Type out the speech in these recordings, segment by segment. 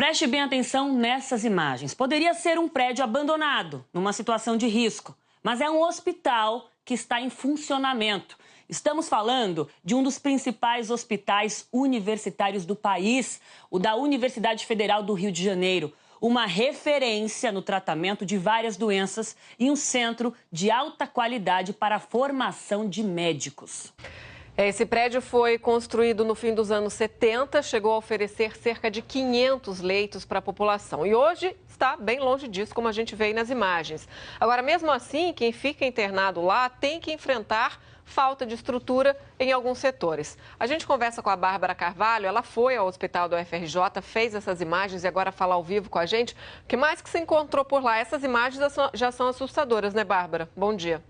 Preste bem atenção nessas imagens. Poderia ser um prédio abandonado, numa situação de risco, mas é um hospital que está em funcionamento. Estamos falando de um dos principais hospitais universitários do país, o da Universidade Federal do Rio de Janeiro. Uma referência no tratamento de várias doenças e um centro de alta qualidade para a formação de médicos. Esse prédio foi construído no fim dos anos 70, chegou a oferecer cerca de 500 leitos para a população. E hoje está bem longe disso, como a gente vê aí nas imagens. Agora, mesmo assim, quem fica internado lá tem que enfrentar falta de estrutura em alguns setores. A gente conversa com a Bárbara Carvalho, ela foi ao hospital do UFRJ, fez essas imagens e agora fala ao vivo com a gente. O que mais que você encontrou por lá? Essas imagens já são assustadoras, né, Bárbara? Bom dia.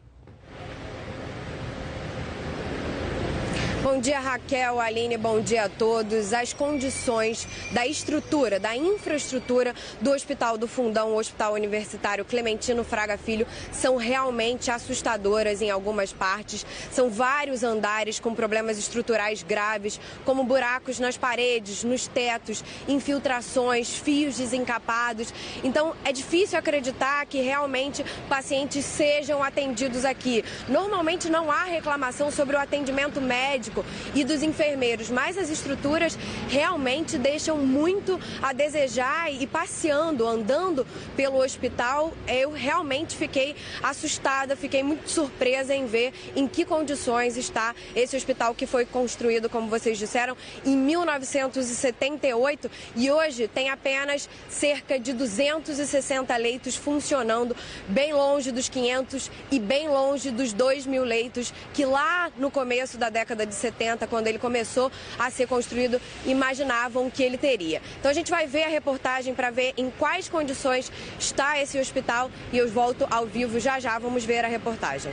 Bom dia, Raquel, Aline, bom dia a todos. As condições da estrutura, da infraestrutura do Hospital do Fundão, o Hospital Universitário Clementino Fraga Filho, são realmente assustadoras em algumas partes. São vários andares com problemas estruturais graves, como buracos nas paredes, nos tetos, infiltrações, fios desencapados. Então, é difícil acreditar que realmente pacientes sejam atendidos aqui. Normalmente não há reclamação sobre o atendimento médico e dos enfermeiros, mas as estruturas realmente deixam muito a desejar e passeando, andando pelo hospital, eu realmente fiquei assustada, fiquei muito surpresa em ver em que condições está esse hospital que foi construído, como vocês disseram, em 1978 e hoje tem apenas cerca de 260 leitos funcionando, bem longe dos 500 e bem longe dos 2.000 leitos que lá no começo da década de 70, quando ele começou a ser construído, imaginavam que ele teria. Então a gente vai ver a reportagem para ver em quais condições está esse hospital e eu volto ao vivo já, vamos ver a reportagem.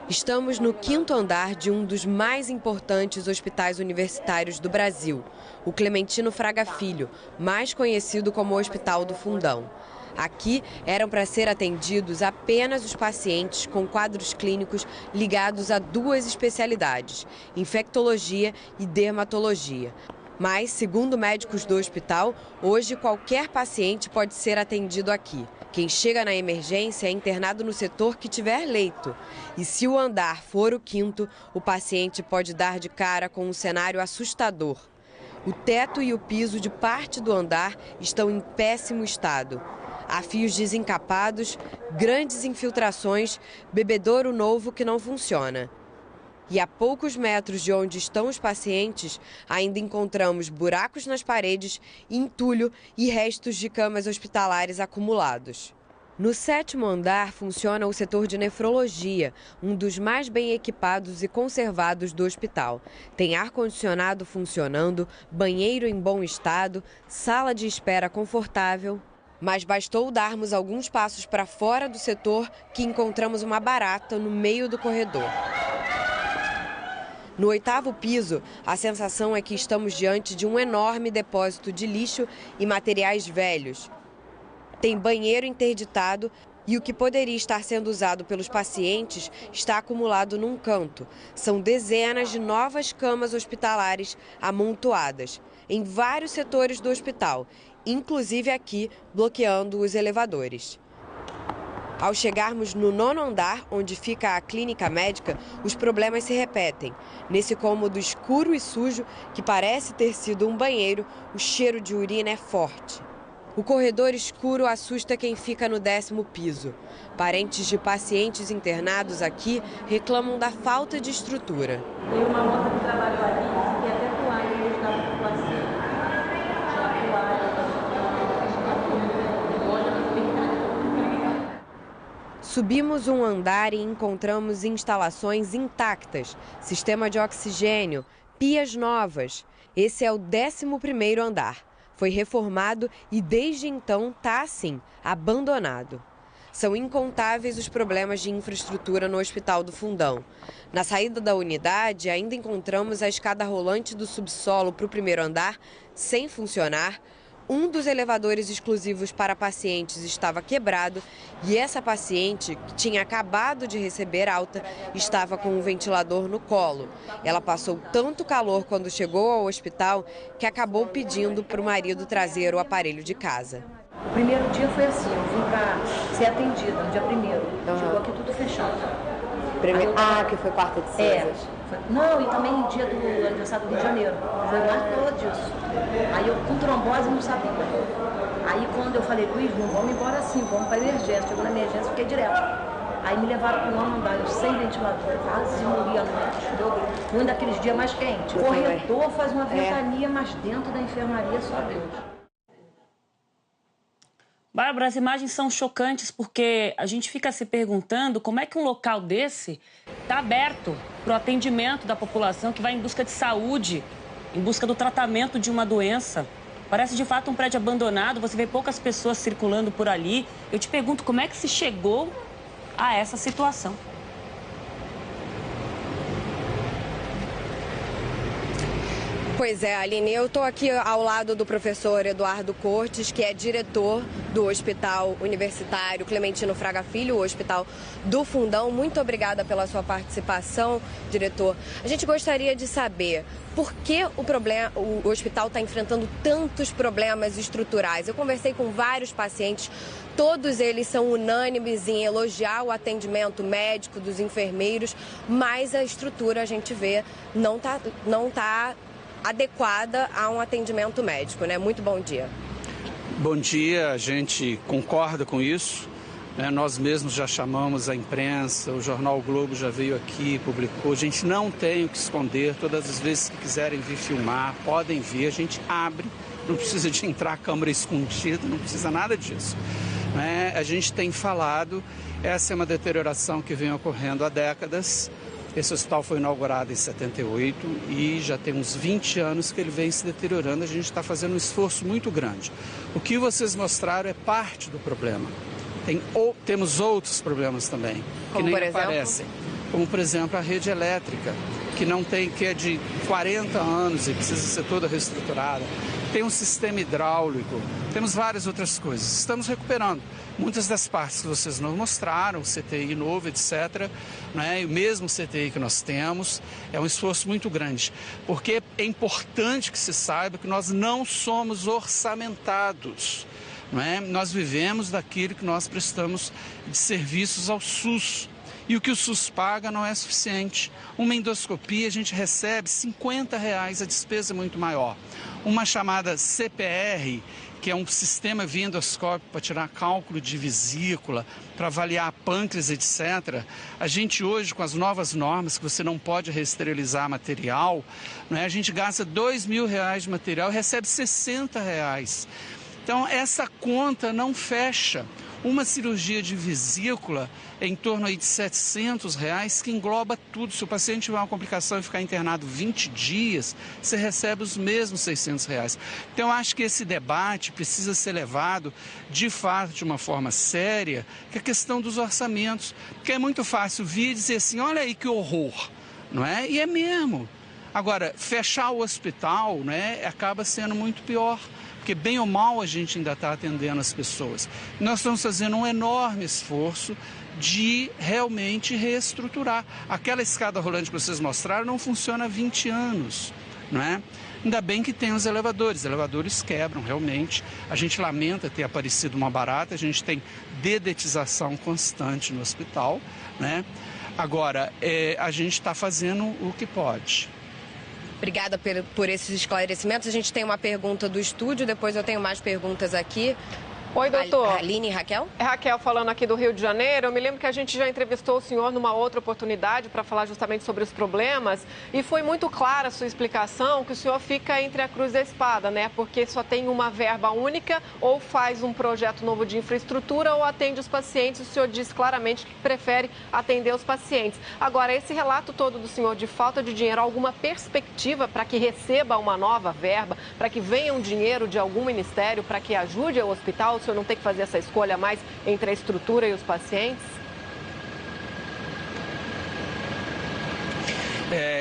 Estamos no 5º andar de um dos mais importantes hospitais universitários do Brasil, o Clementino Fraga Filho, mais conhecido como Hospital do Fundão. Aqui eram para ser atendidos apenas os pacientes com quadros clínicos ligados a duas especialidades, infectologia e dermatologia. Mas, segundo médicos do hospital, hoje qualquer paciente pode ser atendido aqui. Quem chega na emergência é internado no setor que tiver leito. E se o andar for o 5º, o paciente pode dar de cara com um cenário assustador. O teto e o piso de parte do andar estão em péssimo estado. Há fios desencapados, grandes infiltrações, bebedouro novo que não funciona. E a poucos metros de onde estão os pacientes, ainda encontramos buracos nas paredes, entulho e restos de camas hospitalares acumulados. No 7º andar funciona o setor de nefrologia, um dos mais bem equipados e conservados do hospital. Tem ar-condicionado funcionando, banheiro em bom estado, sala de espera confortável. Mas bastou darmos alguns passos para fora do setor que encontramos uma barata no meio do corredor. No 8º piso, a sensação é que estamos diante de um enorme depósito de lixo e materiais velhos. Tem banheiro interditado e o que poderia estar sendo usado pelos pacientes está acumulado num canto. São dezenas de novas camas hospitalares amontoadas em vários setores do hospital, inclusive aqui, bloqueando os elevadores. Ao chegarmos no 9º andar, onde fica a clínica médica, os problemas se repetem. Nesse cômodo escuro e sujo, que parece ter sido um banheiro, o cheiro de urina é forte. O corredor escuro assusta quem fica no 10º piso. Parentes de pacientes internados aqui reclamam da falta de estrutura. Tem uma moça que trabalhou ali, que até toalha ele estava com paciente. Subimos um andar e encontramos instalações intactas, sistema de oxigênio, pias novas. Esse é o 11º andar. Foi reformado e desde então está assim, abandonado. São incontáveis os problemas de infraestrutura no Hospital do Fundão. Na saída da unidade, ainda encontramos a escada rolante do subsolo para o 1º andar, sem funcionar, Um dos elevadores exclusivos para pacientes estava quebrado e essa paciente, que tinha acabado de receber alta, estava com um ventilador no colo. Ela passou tanto calor quando chegou ao hospital que acabou pedindo para o marido trazer o aparelho de casa. O primeiro dia foi assim, eu vim para ser atendida, no dia 1º. Chegou aqui tudo fechado. Que foi quarta de cinzas. Não, e também dia do aniversário do Rio de Janeiro. Foi mais por causa disso. Aí eu com trombose não sabia. Aí quando eu falei, Luiz, não vamos embora assim, vamos para a emergência. Chegou na emergência, fiquei direto. Aí me levaram para o nono andar, eu sem ventilador, quase morri à noite. Um daqueles dias mais quentes. O corredor faz uma ventania, mas dentro da enfermaria só Deus. Bárbara, as imagens são chocantes porque a gente fica se perguntando como é que um local desse está aberto para o atendimento da população que vai em busca de saúde, em busca do tratamento de uma doença. Parece de fato um prédio abandonado, você vê poucas pessoas circulando por ali. Eu te pergunto como é que se chegou a essa situação. Pois é, Aline, eu estou aqui ao lado do professor Eduardo Cortes, que é diretor do Hospital Universitário Clementino Fraga Filho, o Hospital do Fundão. Muito obrigada pela sua participação, diretor. A gente gostaria de saber por que o hospital está enfrentando tantos problemas estruturais. Eu conversei com vários pacientes, todos eles são unânimes em elogiar o atendimento médico dos enfermeiros, mas a estrutura, a gente vê, não tá adequada a um atendimento médico, né? Muito bom dia. Bom dia, a gente concorda com isso. Nós mesmos já chamamos a imprensa, o jornal o Globo já veio aqui, publicou. A gente não tem o que esconder, todas as vezes que quiserem vir filmar, podem vir, a gente abre, não precisa de entrar a câmera escondida, não precisa nada disso. A gente tem falado, essa é uma deterioração que vem ocorrendo há décadas. Esse hospital foi inaugurado em 78 e já tem uns 20 anos que ele vem se deteriorando. A gente está fazendo um esforço muito grande. O que vocês mostraram é parte do problema. Temos outros problemas também, que nem aparecem. Como, por exemplo, a rede elétrica, que é de 40 anos e precisa ser toda reestruturada. Tem um sistema hidráulico, temos várias outras coisas. Estamos recuperando. Muitas das partes que vocês nos mostraram, CTI novo, etc., e o mesmo CTI que nós temos, é um esforço muito grande, porque é importante que se saiba que nós não somos orçamentados, Nós vivemos daquilo que nós prestamos de serviços ao SUS. E o que o SUS paga não é suficiente. Uma endoscopia a gente recebe R$50, a despesa é muito maior. Uma chamada CPR, que é um sistema via endoscópio para tirar cálculo de vesícula, para avaliar pâncreas, etc. A gente hoje, com as novas normas, que você não pode reesterilizar material, a gente gasta R$2.000 de material e recebe R$60. Então, essa conta não fecha. Uma cirurgia de vesícula é em torno aí de R$700, que engloba tudo. Se o paciente tiver uma complicação e ficar internado 20 dias, você recebe os mesmos R$600. Então, eu acho que esse debate precisa ser levado, de fato, de uma forma séria, que é a questão dos orçamentos. Porque é muito fácil vir e dizer assim, olha aí que horror, E é mesmo. Agora, fechar o hospital, acaba sendo muito pior. Porque bem ou mal a gente ainda está atendendo as pessoas. Nós estamos fazendo um enorme esforço de realmente reestruturar. Aquela escada rolante que vocês mostraram não funciona há 20 anos, Ainda bem que tem os elevadores quebram realmente. A gente lamenta ter aparecido uma barata, a gente tem dedetização constante no hospital, Agora, a gente está fazendo o que pode. Obrigada por esses esclarecimentos. A gente tem uma pergunta do estúdio, depois eu tenho mais perguntas aqui. Oi, doutor. Aline e Raquel? É Raquel falando aqui do Rio de Janeiro. Eu me lembro que a gente já entrevistou o senhor numa outra oportunidade para falar justamente sobre os problemas e foi muito clara a sua explicação que o senhor fica entre a cruz e a espada, Porque só tem uma verba única ou faz um projeto novo de infraestrutura ou atende os pacientes. O senhor diz claramente que prefere atender os pacientes. Agora, esse relato todo do senhor de falta de dinheiro, alguma perspectiva para que receba uma nova verba, para que venha um dinheiro de algum ministério para que ajude o hospital? O senhor não tem que fazer essa escolha mais entre a estrutura e os pacientes?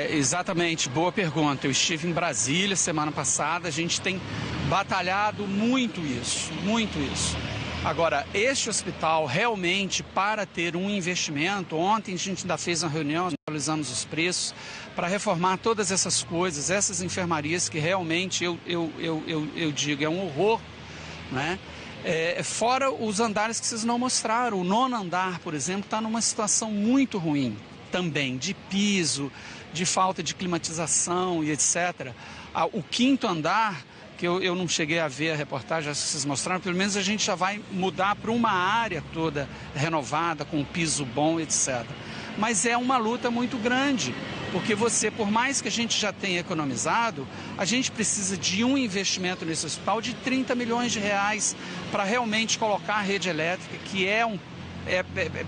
Exatamente, boa pergunta. Eu estive em Brasília semana passada, a gente tem batalhado muito isso. Agora, este hospital realmente, para ter um investimento, ontem a gente ainda fez uma reunião, analisamos os preços, para reformar todas essas coisas, essas enfermarias que realmente eu digo, é um horror, né? Fora os andares que vocês não mostraram. O 9º andar, por exemplo, está numa situação muito ruim também, de piso, de falta de climatização e etc. O 5º andar, que eu não cheguei a ver a reportagem, acho que vocês mostraram, pelo menos a gente já vai mudar para uma área toda renovada, com piso bom, etc. Mas é uma luta muito grande, porque por mais que a gente já tenha economizado, a gente precisa de um investimento nesse hospital de 30 milhões de reais para realmente colocar a rede elétrica, que é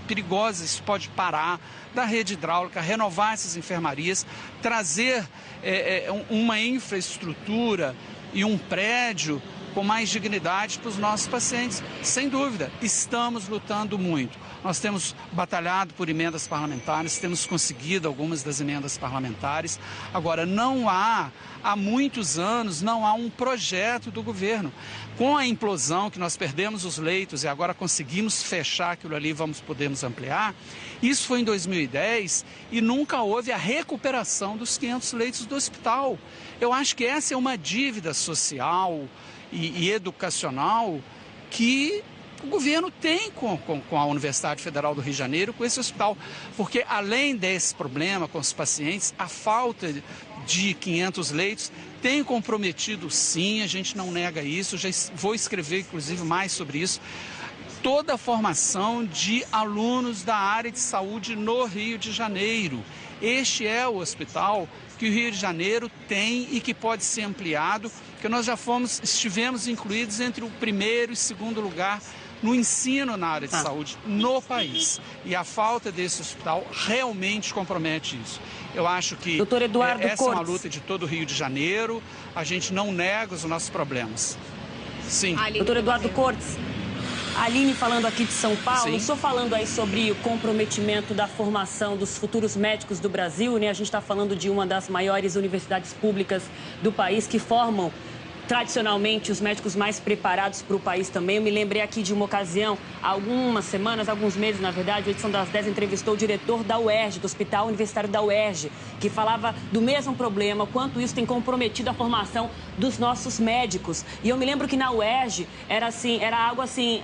perigosa, isso pode parar, da rede hidráulica, renovar essas enfermarias, trazer uma infraestrutura e um prédio com mais dignidade para os nossos pacientes. Sem dúvida, estamos lutando muito. Nós temos batalhado por emendas parlamentares, temos conseguido algumas das emendas parlamentares. Agora, há muitos anos, não há um projeto do governo. Com a implosão, que nós perdemos os leitos e agora conseguimos fechar aquilo ali, podemos ampliar, isso foi em 2010 e nunca houve a recuperação dos 500 leitos do hospital. Eu acho que essa é uma dívida social e educacional que o governo tem com a Universidade Federal do Rio de Janeiro, com esse hospital. Porque além desse problema com os pacientes, a falta de 500 leitos tem comprometido, sim, a gente não nega isso, já vou escrever inclusive mais sobre isso, toda a formação de alunos da área de saúde no Rio de Janeiro. Este é o hospital que o Rio de Janeiro tem e que pode ser ampliado, porque nós já estivemos incluídos entre o 1º e 2º lugar no ensino na área de saúde no país. E a falta desse hospital realmente compromete isso. Eu acho que essa é uma luta de todo o Rio de Janeiro, a gente não nega os nossos problemas. Sim. Doutor Eduardo Cortes, a Aline falando aqui de São Paulo, o senhor falando aí sobre o comprometimento da formação dos futuros médicos do Brasil, né? A gente está falando de uma das maiores universidades públicas do país que formam tradicionalmente os médicos mais preparados para o país também. Eu me lembrei aqui de uma ocasião, há algumas semanas, alguns meses, na verdade, a edição das 10 entrevistou o diretor da UERJ, do Hospital Universitário da UERJ, que falava do mesmo problema, quanto isso tem comprometido a formação dos nossos médicos. E eu me lembro que na UERJ era algo assim,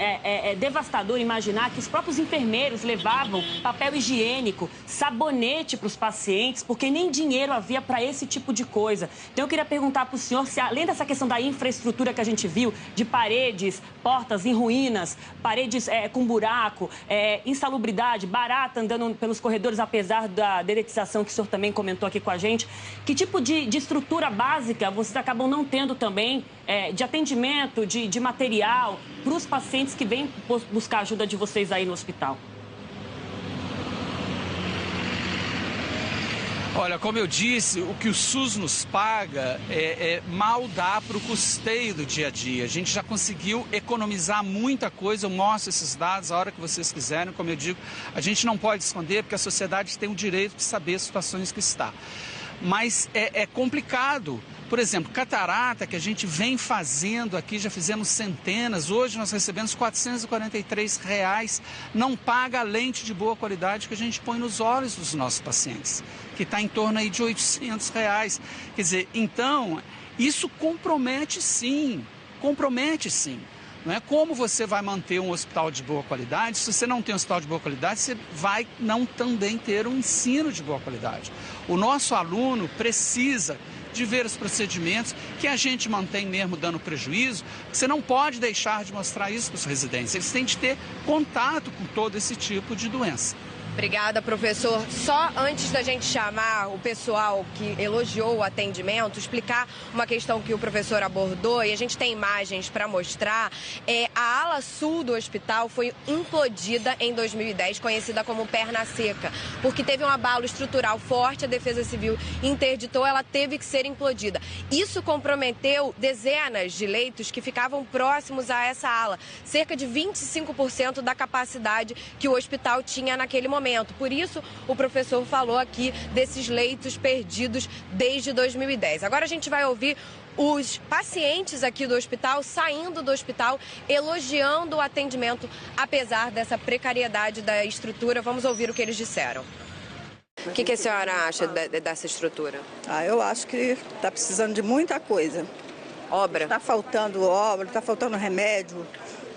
devastador imaginar que os próprios enfermeiros levavam papel higiênico, sabonete para os pacientes, porque nem dinheiro havia para esse tipo de coisa. Então eu queria perguntar para o senhor se, além dessa questão da infraestrutura que a gente viu, de paredes, portas em ruínas, paredes com buraco, insalubridade, barata andando pelos corredores, apesar da dedetização que o senhor também comentou aqui com a gente, que tipo de estrutura básica vocês acabam não tendo também, de atendimento, de material, para os pacientes que vêm buscar a ajuda de vocês aí no hospital? Olha, como eu disse, o que o SUS nos paga mal dá para o custeio do dia a dia. A gente já conseguiu economizar muita coisa, eu mostro esses dados a hora que vocês quiserem. Como eu digo, a gente não pode esconder porque a sociedade tem o direito de saber as situações que está. Mas é complicado. Por exemplo, catarata, que a gente vem fazendo aqui, já fizemos centenas, hoje nós recebemos R$ 443, não paga a lente de boa qualidade que a gente põe nos olhos dos nossos pacientes, que está em torno aí de R$ 800. Quer dizer, então, isso compromete sim. Não é como você vai manter um hospital de boa qualidade. Se você não tem um hospital de boa qualidade, você vai não também ter um ensino de boa qualidade. O nosso aluno precisa de ver os procedimentos que a gente mantém mesmo dando prejuízo. Você não pode deixar de mostrar isso para os residentes. Eles têm de ter contato com todo esse tipo de doença. Obrigada, professor. Só antes da gente chamar o pessoal que elogiou o atendimento, explicar uma questão que o professor abordou, e a gente tem imagens para mostrar. A ala sul do hospital foi implodida em 2010, conhecida como perna seca, porque teve um abalo estrutural forte, a Defesa Civil interditou, ela teve que ser implodida. Isso comprometeu dezenas de leitos que ficavam próximos a essa ala, cerca de 25% da capacidade que o hospital tinha naquele momento. momento. Por isso, o professor falou aqui desses leitos perdidos desde 2010. Agora a gente vai ouvir os pacientes aqui do hospital saindo do hospital, elogiando o atendimento, apesar dessa precariedade da estrutura. Vamos ouvir o que eles disseram. O que a senhora acha dessa estrutura? Eu acho que está precisando de muita coisa. Obra? Está faltando obra, está faltando remédio,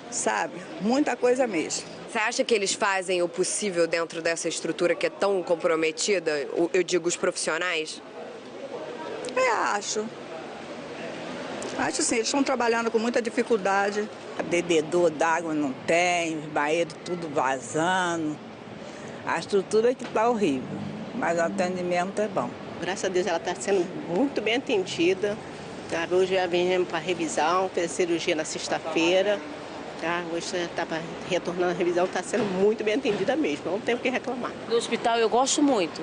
sabe? Muita coisa mesmo. Você acha que eles fazem o possível dentro dessa estrutura que é tão comprometida? Eu digo, os profissionais? Acho. Acho sim, eles estão trabalhando com muita dificuldade. Bebedor d'água não tem, os banheiros tudo vazando. A estrutura que está horrível, mas o atendimento é bom. Graças a Deus ela está sendo muito bem atendida. Tá? Hoje já viemos para revisão, fez cirurgia na sexta-feira. Tá? Hoje estava retornando a revisão, está sendo muito bem atendida mesmo, não tem o que reclamar. Do hospital eu gosto muito,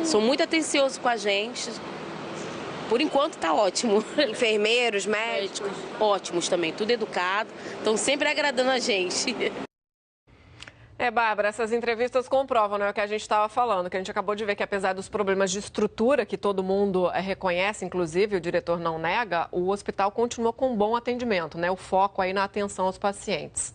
são muito atenciosos com a gente. Por enquanto está ótimo. Enfermeiros, médicos? Ótimos também, tudo educado, estão sempre agradando a gente. Bárbara, essas entrevistas comprovam, né, o que a gente estava falando, que a gente acabou de ver que apesar dos problemas de estrutura, que todo mundo reconhece, inclusive o diretor não nega, o hospital continua com um bom atendimento, né, o foco aí na atenção aos pacientes.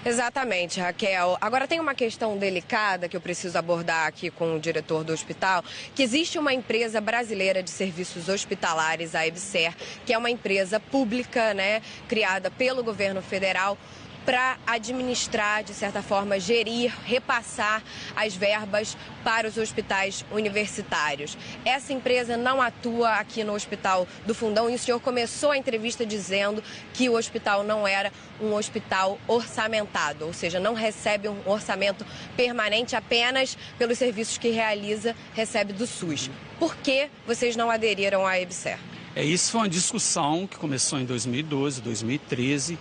Exatamente, Raquel. Agora tem uma questão delicada que eu preciso abordar aqui com o diretor do hospital, que existe uma empresa brasileira de serviços hospitalares, a EBSER, que é uma empresa pública, né, criada pelo governo federal para administrar, de certa forma, gerir, repassar as verbas para os hospitais universitários. Essa empresa não atua aqui no Hospital do Fundão e o senhor começou a entrevista dizendo que o hospital não era um hospital orçamentado, ou seja, não recebe um orçamento permanente apenas pelos serviços que realiza, recebe do SUS. Por que vocês não aderiram à EBSER? Isso foi uma discussão que começou em 2012, 2013.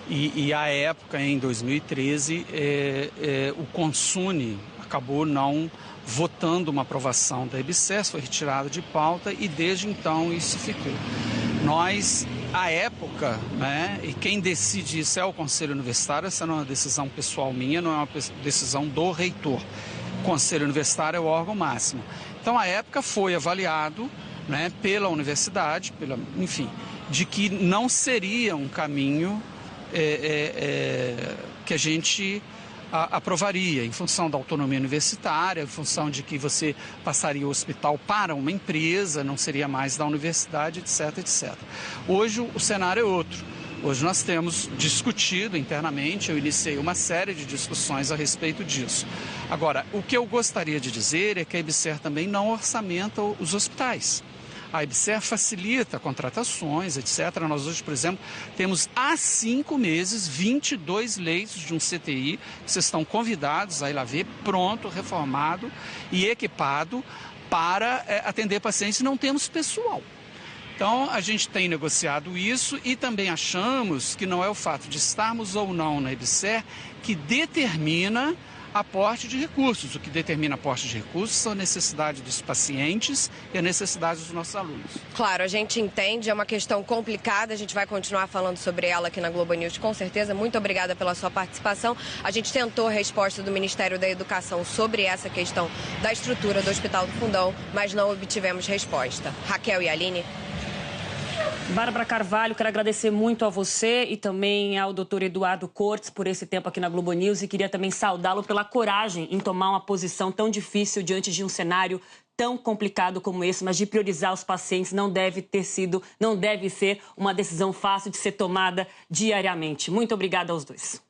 E à época, em 2013, o Consune acabou não votando uma aprovação da EBSER, foi retirado de pauta e desde então isso ficou. Nós, à época, né, e quem decide isso é o Conselho Universitário, essa não é uma decisão pessoal minha, não é uma decisão do reitor. O Conselho Universitário é o órgão máximo. Então, à época, foi avaliado, né, pela universidade, enfim, de que não seria um caminho que a gente aprovaria, em função da autonomia universitária, em função de que você passaria o hospital para uma empresa, não seria mais da universidade, etc, etc. Hoje o cenário é outro. Hoje nós temos discutido internamente, eu iniciei uma série de discussões a respeito disso. Agora, o que eu gostaria de dizer é que a EBSER também não orçamenta os hospitais. A EBSER facilita contratações, etc. Nós hoje, por exemplo, temos há 5 meses 22 leitos de um CTI que vocês estão convidados a ir lá ver, pronto, reformado e equipado para atender pacientes. Não temos pessoal. Então, a gente tem negociado isso e também achamos que não é o fato de estarmos ou não na EBSER que determina aporte de recursos. O que determina aporte de recursos são a necessidade dos pacientes e a necessidade dos nossos alunos. Claro, a gente entende, é uma questão complicada, a gente vai continuar falando sobre ela aqui na Globo News, com certeza. Muito obrigada pela sua participação. A gente tentou a resposta do Ministério da Educação sobre essa questão da estrutura do Hospital do Fundão, mas não obtivemos resposta. Raquel e Aline. Bárbara Carvalho, quero agradecer muito a você e também ao doutor Eduardo Cortes por esse tempo aqui na Globo News e queria também saudá-lo pela coragem em tomar uma posição tão difícil diante de um cenário tão complicado como esse, mas de priorizar os pacientes não deve ser uma decisão fácil de ser tomada diariamente. Muito obrigada aos dois.